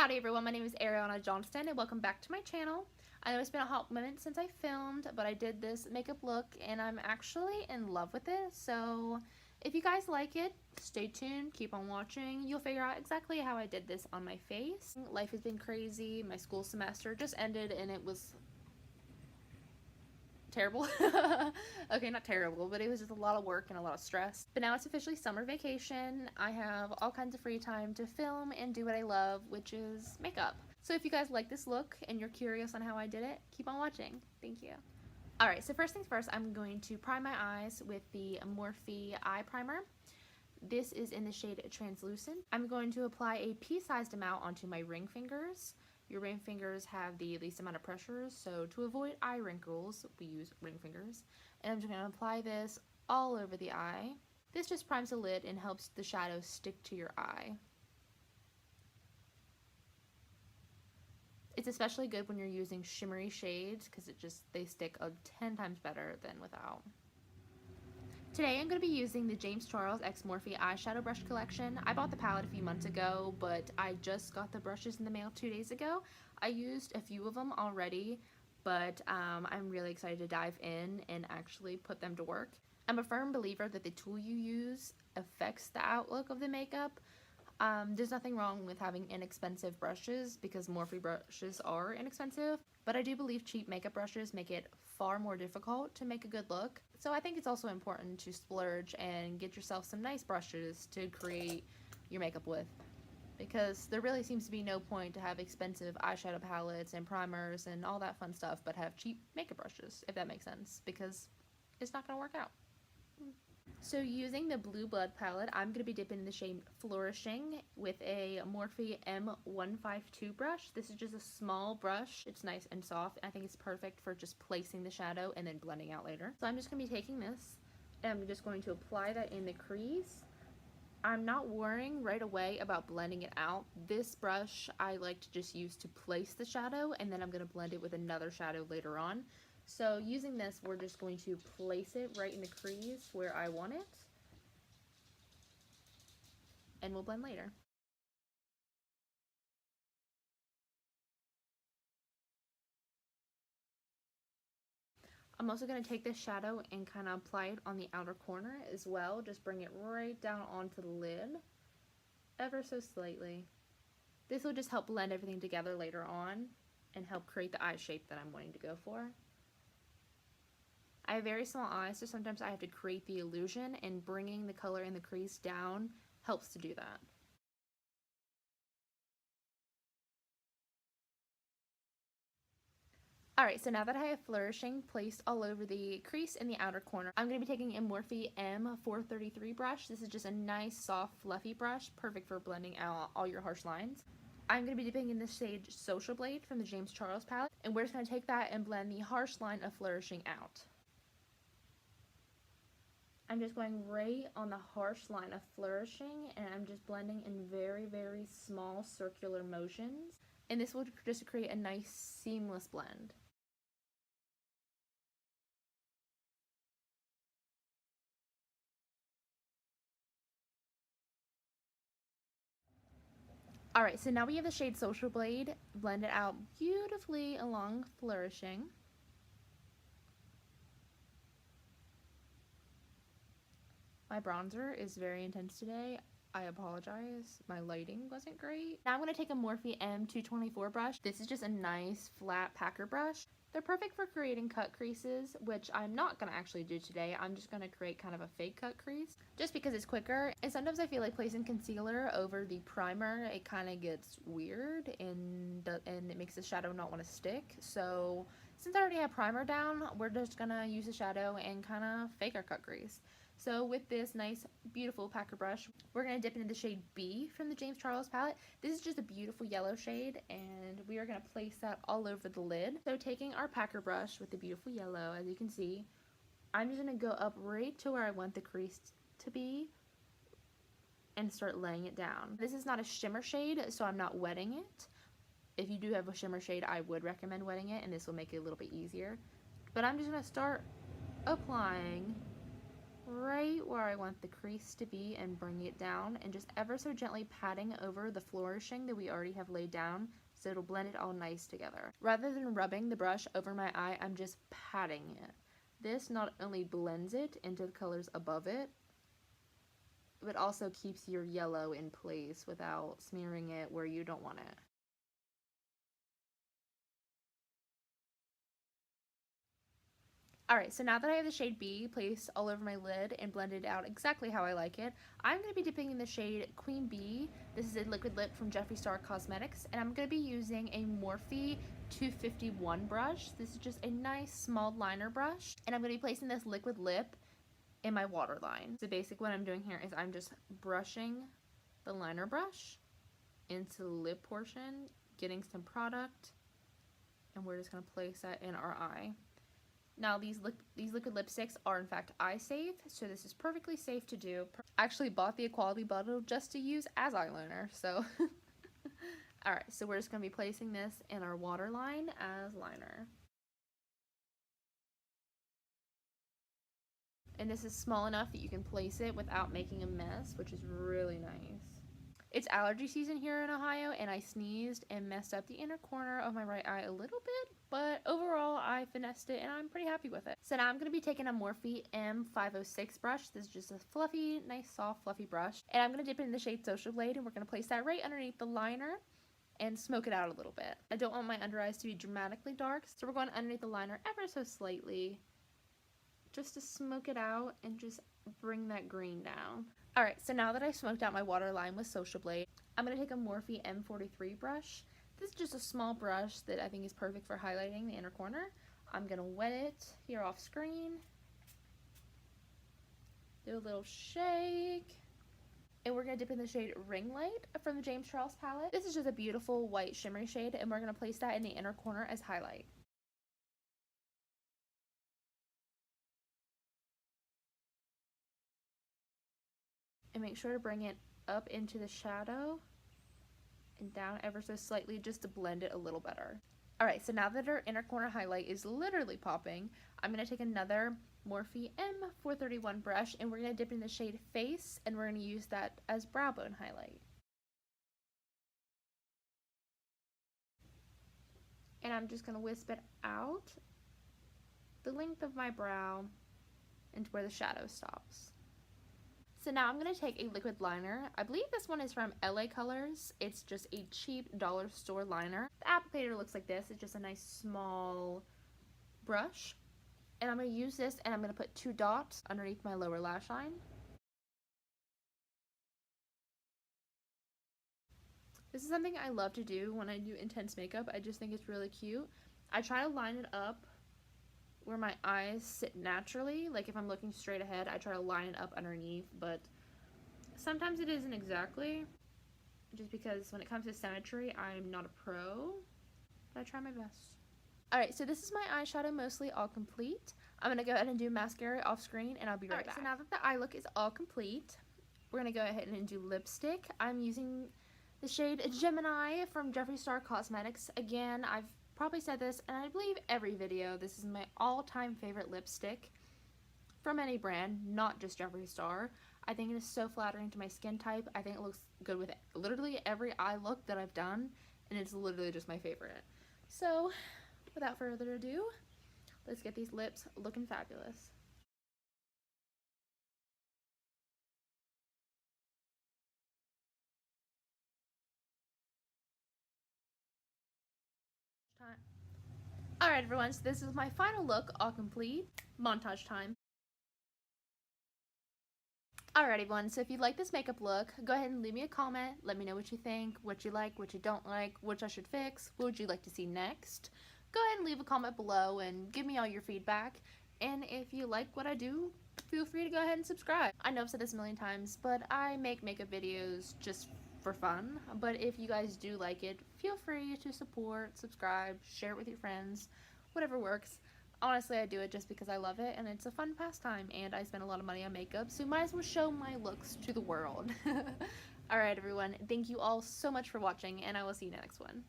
Howdy everyone, my name is Ariana Johnston and welcome back to my channel. I know it's been a hot minute since I filmed, but I did this makeup look and I'm actually in love with it. So if you guys like it, stay tuned, keep on watching. You'll figure out exactly how I did this on my face. Life has been crazy. My school semester just ended and it was terrible. Okay, not terrible, but it was just a lot of work and a lot of stress. But now it's officially summer vacation. I have all kinds of free time to film and do what I love, which is makeup. So if you guys like this look and you're curious on how I did it, keep on watching. Thank you. Alright, so first things first, I'm going to prime my eyes with the Morphe eye primer. This is in the shade Translucent. I'm going to apply a pea-sized amount onto my ring fingers. Your ring fingers have the least amount of pressure, so to avoid eye wrinkles, we use ring fingers. And I'm just going to apply this all over the eye. This just primes the lid and helps the shadows stick to your eye. It's especially good when you're using shimmery shades because they stick 10 times better than without. Today I'm going to be using the James Charles X Morphe eyeshadow brush collection. I bought the palette a few months ago, but I just got the brushes in the mail 2 days ago. I used a few of them already, but I'm really excited to dive in and actually put them to work. I'm a firm believer that the tool you use affects the outlook of the makeup. There's nothing wrong with having inexpensive brushes because Morphe brushes are inexpensive, but I do believe cheap makeup brushes make it far more difficult to make a good look. So I think it's also important to splurge and get yourself some nice brushes to create your makeup with, because there really seems to be no point to have expensive eyeshadow palettes and primers and all that fun stuff but have cheap makeup brushes, if that makes sense, because it's not going to work out. So using the Blue Blood palette, I'm going to be dipping in the shade Flourishing with a Morphe M152 brush. This is just a small brush. It's nice and soft. I think it's perfect for just placing the shadow and then blending out later. So I'm just going to be taking this and I'm just going to apply that in the crease. I'm not worrying right away about blending it out. This brush I like to just use to place the shadow, and then I'm going to blend it with another shadow later on. So using this, we're just going to place it right in the crease where I want it, and we'll blend later. I'm also going to take this shadow and kind of apply it on the outer corner as well. Just bring it right down onto the lid, ever so slightly. This will just help blend everything together later on and help create the eye shape that I'm wanting to go for. I have very small eyes, so sometimes I have to create the illusion, and bringing the color in the crease down helps to do that. Alright, so now that I have Flourishing placed all over the crease in the outer corner, I'm going to be taking a Morphe M433 brush. This is just a nice, soft, fluffy brush, perfect for blending out all your harsh lines. I'm going to be dipping in the shade Social Blade from the James Charles palette, and we're just going to take that and blend the harsh line of Flourishing out. I'm just going right on the harsh line of Flourishing, and I'm just blending in very, very small circular motions. And this will just create a nice seamless blend. Alright, so now we have the shade Social Blade blended out beautifully along Flourishing. My bronzer is very intense today. I apologize. My lighting wasn't great. Now I'm going to take a Morphe M224 brush. This is just a nice flat packer brush. They're perfect for creating cut creases, which I'm not going to actually do today. I'm just going to create kind of a fake cut crease just because it's quicker. And sometimes I feel like placing concealer over the primer, it kind of gets weird and it makes the shadow not want to stick. So since I already have primer down, we're just going to use the shadow and kind of fake our cut crease. So with this nice, beautiful packer brush, we're going to dip into the shade B from the James Charles palette. This is just a beautiful yellow shade, and we are going to place that all over the lid. So taking our packer brush with the beautiful yellow, as you can see, I'm just going to go up right to where I want the crease to be and start laying it down. This is not a shimmer shade, so I'm not wetting it. If you do have a shimmer shade, I would recommend wetting it, and this will make it a little bit easier. But I'm just going to start applying right where I want the crease to be and bring it down, and just ever so gently patting over the flourishing that we already have laid down so it'll blend it all nice together. Rather than rubbing the brush over my eye, I'm just patting it. This not only blends it into the colors above it, but also keeps your yellow in place without smearing it where you don't want it. Alright, so now that I have the shade B placed all over my lid and blended out exactly how I like it, I'm going to be dipping in the shade Queen Bee. This is a liquid lip from Jaclyn Hill Cosmetics, and I'm going to be using a Morphe 251 brush. This is just a nice small liner brush, and I'm going to be placing this liquid lip in my waterline. So basically what I'm doing here is I'm just brushing the liner brush into the lip portion, getting some product, and we're just going to place that in our eye. Now these liquid lipsticks are in fact eye safe, so this is perfectly safe to do. I actually bought the Equality bottle just to use as eyeliner, so. Alright, so we're just going to be placing this in our waterline as liner. And this is small enough that you can place it without making a mess, which is really nice. It's allergy season here in Ohio, and I sneezed and messed up the inner corner of my right eye a little bit, but overall I finessed it and I'm pretty happy with it. So now I'm going to be taking a Morphe M506 brush. This is just a fluffy, nice, soft, fluffy brush. And I'm going to dip it in the shade Social Blade, and we're going to place that right underneath the liner and smoke it out a little bit. I don't want my under eyes to be dramatically dark, so we're going underneath the liner ever so slightly just to smoke it out and just bring that green down. Alright, so now that I smoked out my waterline with Social Blade, I'm going to take a Morphe M43 brush. This is just a small brush that I think is perfect for highlighting the inner corner. I'm going to wet it here off screen. Do a little shake. And we're going to dip in the shade Ring Light from the James Charles palette. This is just a beautiful white shimmery shade, and we're going to place that in the inner corner as highlight. And make sure to bring it up into the shadow and down ever so slightly just to blend it a little better. Alright, so now that our inner corner highlight is literally popping, I'm going to take another Morphe M431 brush, and we're going to dip in the shade Face, and we're going to use that as brow bone highlight. And I'm just going to wisp it out the length of my brow and to where the shadow stops. So now I'm going to take a liquid liner. I believe this one is from LA Colors. It's just a cheap dollar store liner. The applicator looks like this. It's just a nice small brush. And I'm going to use this, and I'm going to put 2 dots underneath my lower lash line. This is something I love to do when I do intense makeup. I just think it's really cute. I try to line it up where my eyes sit naturally. Like if I'm looking straight ahead, I try to line it up underneath, but sometimes it isn't exactly, just because when it comes to symmetry, I'm not a pro, but I try my best. Alright, so this is my eyeshadow mostly all complete. I'm going to go ahead and do mascara off screen, and I'll be right back. So now that the eye look is all complete, we're going to go ahead and do lipstick. I'm using the shade Gemini from Jaclyn Hill Cosmetics. Again, I've probably said this, and I believe every video, this is my all-time favorite lipstick from any brand, not just Jaclyn Hill. I think it is so flattering to my skin type. I think it looks good with literally every eye look that I've done, and it's literally just my favorite. So, without further ado, let's get these lips looking fabulous. Alright everyone, so this is my final look, all complete. Montage time. Alright everyone, so if you like this makeup look, go ahead and leave me a comment. Let me know what you think, what you like, what you don't like, which I should fix, what would you like to see next. Go ahead and leave a comment below and give me all your feedback. And if you like what I do, feel free to go ahead and subscribe. I know I've said this a million times, but I make makeup videos just for fun. But if you guys do like it, feel free to support, subscribe, share it with your friends, whatever works. Honestly, I do it just because I love it, and it's a fun pastime, and I spend a lot of money on makeup, so might as well show my looks to the world. Alright everyone, thank you all so much for watching, and I will see you in the next one.